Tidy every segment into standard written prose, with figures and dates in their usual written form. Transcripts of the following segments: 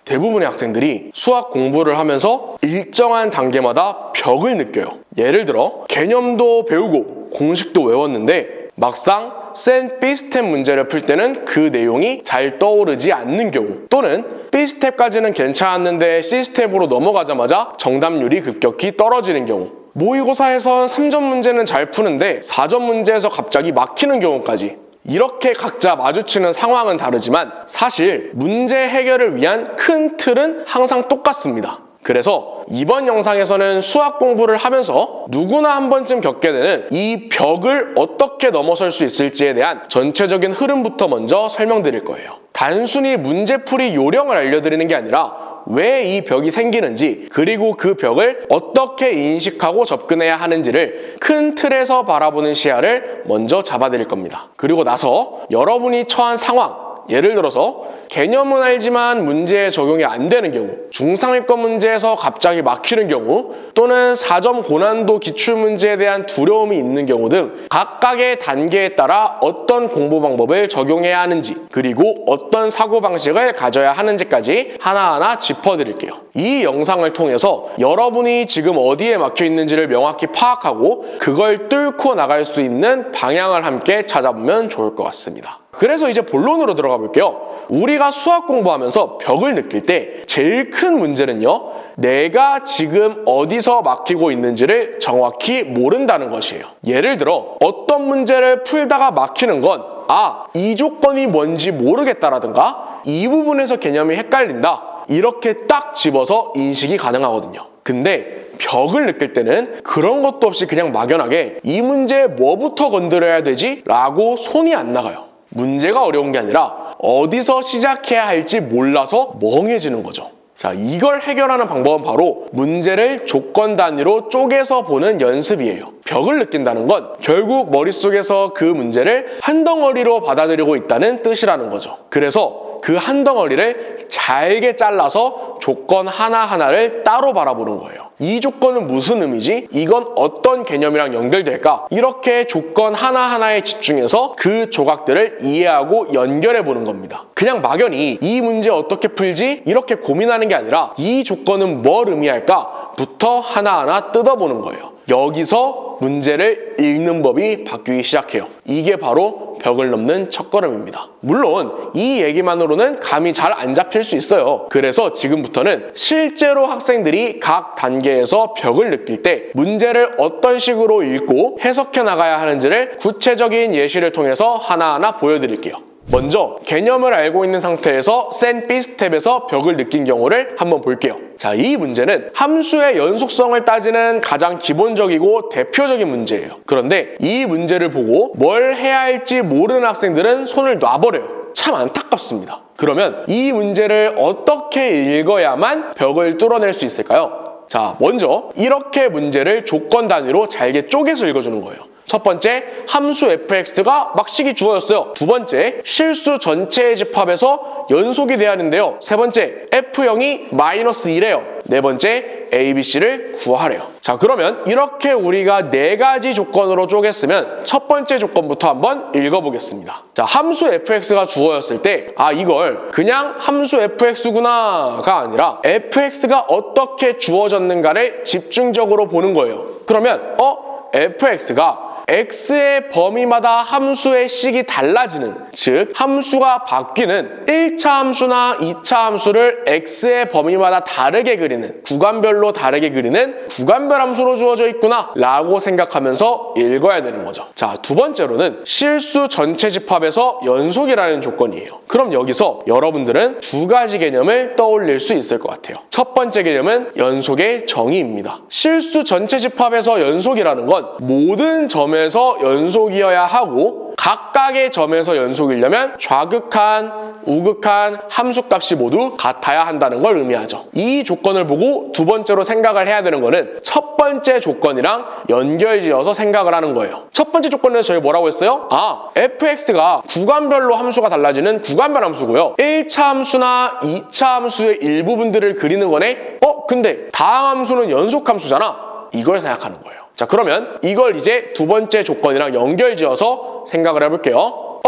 대부분의 학생들이 수학 공부를 하면서 일정한 단계마다 벽을 느껴요. 예를 들어 개념도 배우고 공식도 외웠는데 막상 센 B스텝 문제를 풀 때는 그 내용이 잘 떠오르지 않는 경우, 또는 B스텝까지는 괜찮았는데 C스텝으로 넘어가자마자 정답률이 급격히 떨어지는 경우, 모의고사에선 3점 문제는 잘 푸는데 4점 문제에서 갑자기 막히는 경우까지, 이렇게 각자 마주치는 상황은 다르지만 사실 문제 해결을 위한 큰 틀은 항상 똑같습니다. 그래서 이번 영상에서는 수학 공부를 하면서 누구나 한 번쯤 겪게 되는 이 벽을 어떻게 넘어설 수 있을지에 대한 전체적인 흐름부터 먼저 설명드릴 거예요. 단순히 문제풀이 요령을 알려드리는 게 아니라 왜 이 벽이 생기는지, 그리고 그 벽을 어떻게 인식하고 접근해야 하는지를 큰 틀에서 바라보는 시야를 먼저 잡아드릴 겁니다. 그리고 나서 여러분이 처한 상황, 예를 들어서 개념은 알지만 문제에 적용이 안 되는 경우, 중상위권 문제에서 갑자기 막히는 경우, 또는 4점 고난도 기출문제에 대한 두려움이 있는 경우 등 각각의 단계에 따라 어떤 공부 방법을 적용해야 하는지, 그리고 어떤 사고방식을 가져야 하는지까지 하나하나 짚어드릴게요. 이 영상을 통해서 여러분이 지금 어디에 막혀 있는지를 명확히 파악하고 그걸 뚫고 나갈 수 있는 방향을 함께 찾아보면 좋을 것 같습니다. 그래서 이제 본론으로 들어가 볼게요. 우리가 수학 공부하면서 벽을 느낄 때 제일 큰 문제는요, 내가 지금 어디서 막히고 있는지를 정확히 모른다는 것이에요. 예를 들어 어떤 문제를 풀다가 막히는 건 이 조건이 뭔지 모르겠다라든가 이 부분에서 개념이 헷갈린다, 이렇게 딱 집어서 인식이 가능하거든요. 근데 벽을 느낄 때는 그런 것도 없이 그냥 막연하게 이 문제에 뭐부터 건드려야 되지? 라고 손이 안 나가요. 문제가 어려운 게 아니라 어디서 시작해야 할지 몰라서 멍해지는 거죠. 자, 이걸 해결하는 방법은 바로 문제를 조건 단위로 쪼개서 보는 연습이에요. 벽을 느낀다는 건 결국 머릿속에서 그 문제를 한 덩어리로 받아들이고 있다는 뜻이라는 거죠. 그래서 그 한 덩어리를 잘게 잘라서 조건 하나하나를 따로 바라보는 거예요. 이 조건은 무슨 의미지? 이건 어떤 개념이랑 연결될까? 이렇게 조건 하나하나에 집중해서 그 조각들을 이해하고 연결해 보는 겁니다. 그냥 막연히 이 문제 어떻게 풀지? 이렇게 고민하는 게 아니라 이 조건은 뭘 의미할까? 부터 하나하나 뜯어보는 거예요. 여기서 문제를 읽는 법이 바뀌기 시작해요. 이게 바로 벽을 넘는 첫걸음입니다. 물론 이 얘기만으로는 감이 잘 안 잡힐 수 있어요. 그래서 지금부터는 실제로 학생들이 각 단계에서 벽을 느낄 때 문제를 어떤 식으로 읽고 해석해 나가야 하는지를 구체적인 예시를 통해서 하나하나 보여드릴게요. 먼저 개념을 알고 있는 상태에서 센 B스텝에서 벽을 느낀 경우를 한번 볼게요. 자, 이 문제는 함수의 연속성을 따지는 가장 기본적이고 대표적인 문제예요. 그런데 이 문제를 보고 뭘 해야 할지 모르는 학생들은 손을 놔버려요. 참 안타깝습니다. 그러면 이 문제를 어떻게 읽어야만 벽을 뚫어낼 수 있을까요? 자, 먼저 이렇게 문제를 조건 단위로 잘게 쪼개서 읽어주는 거예요. 첫 번째, 함수 fx가 막 식이 주어졌어요. 두 번째, 실수 전체의 집합에서 연속이 돼야 하는데요. 세 번째, f0이 -1이래요. 네 번째, abc를 구하래요. 자, 그러면 이렇게 우리가 네 가지 조건으로 쪼갰으면 첫 번째 조건부터 한번 읽어보겠습니다. 자, 함수 fx가 주어졌을 때 이걸 그냥 함수 fx구나가 아니라 fx가 어떻게 주어졌는가를 집중적으로 보는 거예요. 그러면 fx가 x의 범위마다 함수의 식이 달라지는, 즉 함수가 바뀌는 1차 함수나 2차 함수를 x의 범위마다 다르게 그리는, 구간별로 다르게 그리는 구간별 함수로 주어져 있구나 라고 생각하면서 읽어야 되는 거죠. 자, 두 번째로는 실수 전체 집합에서 연속이라는 조건이에요. 그럼 여기서 여러분들은 두 가지 개념을 떠올릴 수 있을 것 같아요. 첫 번째 개념은 연속의 정의입니다. 실수 전체 집합에서 연속이라는 건 모든 점에서 연속이어야 하고 각각의 점에서 연속이려면 좌극한, 우극한 함수값이 모두 같아야 한다는 걸 의미하죠. 이 조건을 보고 두 번째로 생각을 해야 되는 거는 첫 번째 조건이랑 연결지어서 생각을 하는 거예요. 첫 번째 조건에서 저희 뭐라고 했어요? fx가 구간별로 함수가 달라지는 구간별 함수고요. 1차 함수나 2차 함수의 일부분들을 그리는 거네? 근데 다항 함수는 연속 함수잖아? 이걸 생각하는 거예요. 자, 그러면 이걸 이제 두 번째 조건이랑 연결지어서 생각을 해볼게요.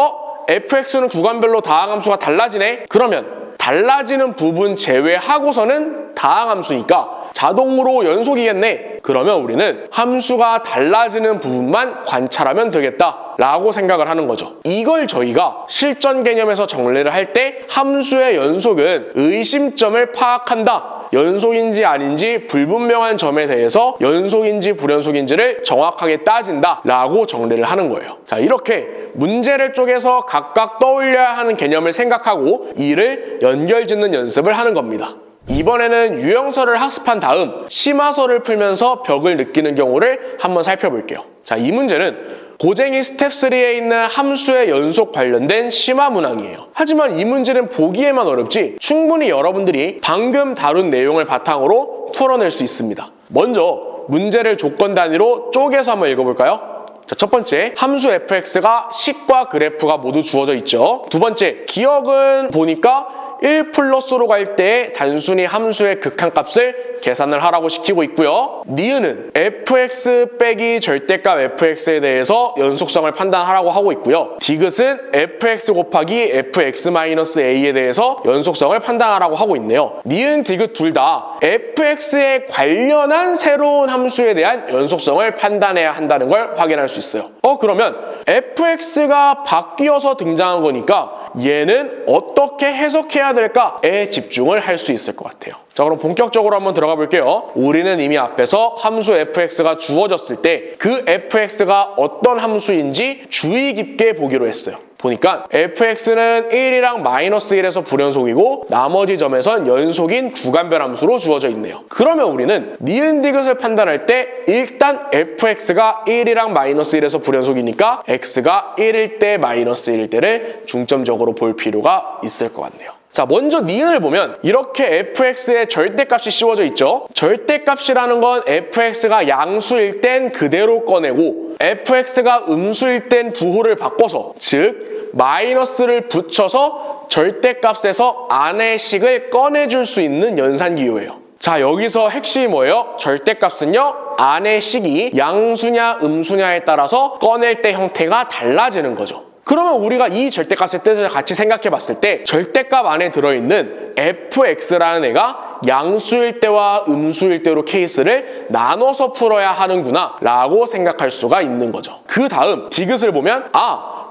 fx는 구간별로 다항함수가 달라지네? 그러면 달라지는 부분 제외하고서는 다항함수니까 자동으로 연속이겠네. 그러면 우리는 함수가 달라지는 부분만 관찰하면 되겠다 라고 생각을 하는 거죠. 이걸 저희가 실전 개념에서 정리를 할 때 함수의 연속은 의심점을 파악한다, 연속인지 아닌지 불분명한 점에 대해서 연속인지 불연속인지를 정확하게 따진다 라고 정리를 하는 거예요. 자, 이렇게 문제를 쪼개서 각각 떠올려야 하는 개념을 생각하고 이를 연결짓는 연습을 하는 겁니다. 이번에는 유형설을 학습한 다음 심화설을 풀면서 벽을 느끼는 경우를 한번 살펴볼게요. 자, 이 문제는 고쟁이 스텝 3에 있는 함수의 연속 관련된 심화 문항이에요. 하지만 이 문제는 보기에만 어렵지 충분히 여러분들이 방금 다룬 내용을 바탕으로 풀어낼 수 있습니다. 먼저 문제를 조건 단위로 쪼개서 한번 읽어볼까요? 자, 첫 번째, 함수 fx가 식과 그래프가 모두 주어져 있죠. 두 번째, 기억은 보니까 1 플러스로 갈 때 단순히 함수의 극한값을 계산을 하라고 시키고 있고요. 니은은 fx 빼기 절대값 fx에 대해서 연속성을 판단하라고 하고 있고요. 디귿은 fx 곱하기 fx-a에 대해서 연속성을 판단하라고 하고 있네요. 니은, 디귿 둘 다 fx에 관련한 새로운 함수에 대한 연속성을 판단해야 한다는 걸 확인할 수 있어요. 그러면 fx가 바뀌어서 등장한 거니까 얘는 어떻게 해석해야 될까에 집중을 할 수 있을 것 같아요. 자, 그럼 본격적으로 한번 들어가 볼게요. 우리는 이미 앞에서 함수 fx가 주어졌을 때 그 fx가 어떤 함수인지 주의 깊게 보기로 했어요. 보니까 fx는 1이랑 -1에서 불연속이고 나머지 점에선 연속인 구간별 함수로 주어져 있네요. 그러면 우리는 니은 디귿을 판단할 때 일단 fx가 1이랑 -1에서 불연속이니까 x가 1일 때 -1일 때를 중점적으로 볼 필요가 있을 것 같네요. 자, 먼저 니은을 보면 이렇게 fx의 절대값이 씌워져 있죠. 절대값이라는 건 fx가 양수일 땐 그대로 꺼내고 fx가 음수일 땐 부호를 바꿔서, 즉 마이너스를 붙여서 절대값에서 안의 식을 꺼내줄 수 있는 연산기호예요. 자, 여기서 핵심이 뭐예요? 절대값은요, 안의 식이 양수냐 음수냐에 따라서 꺼낼 때 형태가 달라지는 거죠. 그러면 우리가 이 절대값의 뜻을 같이 생각해 봤을 때 절대값 안에 들어있는 fx라는 애가 양수일 때와 음수일 때로 케이스를 나눠서 풀어야 하는구나 라고 생각할 수가 있는 거죠. 그 다음 디귿을 보면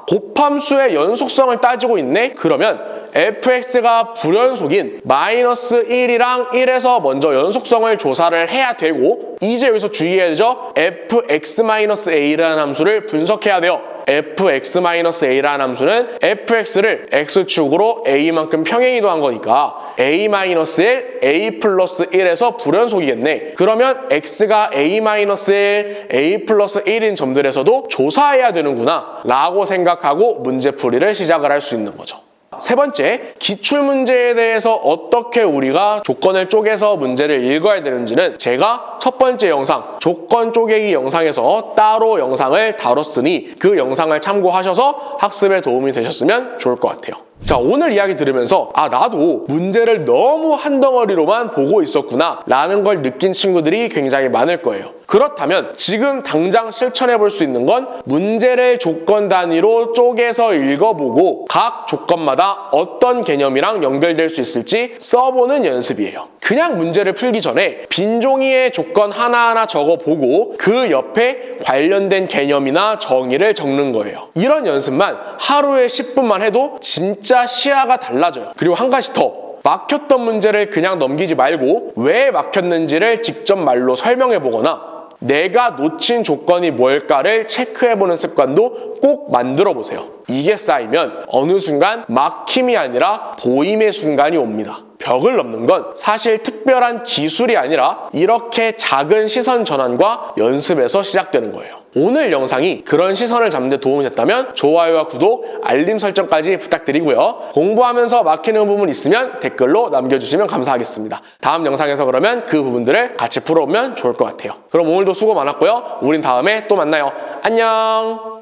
곱함수의 연속성을 따지고 있네? 그러면 fx가 불연속인 -1이랑 1에서 먼저 연속성을 조사를 해야 되고, 이제 여기서 주의해야 되죠? fx-a라는 함수를 분석해야 돼요. fx-a라는 함수는 fx를 x축으로 a만큼 평행이동한 거니까 a-1, a 플러스 1에서 불연속이겠네. 그러면 x가 a-1, a 플러스 1인 점들에서도 조사해야 되는구나 라고 생각하고 문제풀이를 시작을 할 수 있는 거죠. 세 번째, 기출문제에 대해서 어떻게 우리가 조건을 쪼개서 문제를 읽어야 되는지는 제가 첫 번째 영상, 조건 쪼개기 영상에서 따로 영상을 다뤘으니 그 영상을 참고하셔서 학습에 도움이 되셨으면 좋을 것 같아요. 자, 오늘 이야기 들으면서 나도 문제를 너무 한 덩어리로만 보고 있었구나 라는 걸 느낀 친구들이 굉장히 많을 거예요. 그렇다면 지금 당장 실천해 볼 수 있는 건 문제를 조건 단위로 쪼개서 읽어보고 각 조건마다 어떤 개념이랑 연결될 수 있을지 써보는 연습이에요. 그냥 문제를 풀기 전에 빈 종이에 조건 하나하나 적어보고 그 옆에 관련된 개념이나 정의를 적는 거예요. 이런 연습만 하루에 10분만 해도 진짜 시야가 달라져요. 그리고 한 가지 더, 막혔던 문제를 그냥 넘기지 말고 왜 막혔는지를 직접 말로 설명해 보거나 내가 놓친 조건이 뭘까를 체크해보는 습관도 꼭 만들어 보세요. 이게 쌓이면 어느 순간 막힘이 아니라 보임의 순간이 옵니다. 벽을 넘는 건 사실 특별한 기술이 아니라 이렇게 작은 시선 전환과 연습에서 시작되는 거예요. 오늘 영상이 그런 시선을 잡는 데 도움이 됐다면 좋아요와 구독, 알림 설정까지 부탁드리고요. 공부하면서 막히는 부분 있으면 댓글로 남겨주시면 감사하겠습니다. 다음 영상에서 그러면 그 부분들을 같이 풀어보면 좋을 것 같아요. 그럼 오늘도 수고 많았고요. 우린 다음에 또 만나요. 안녕!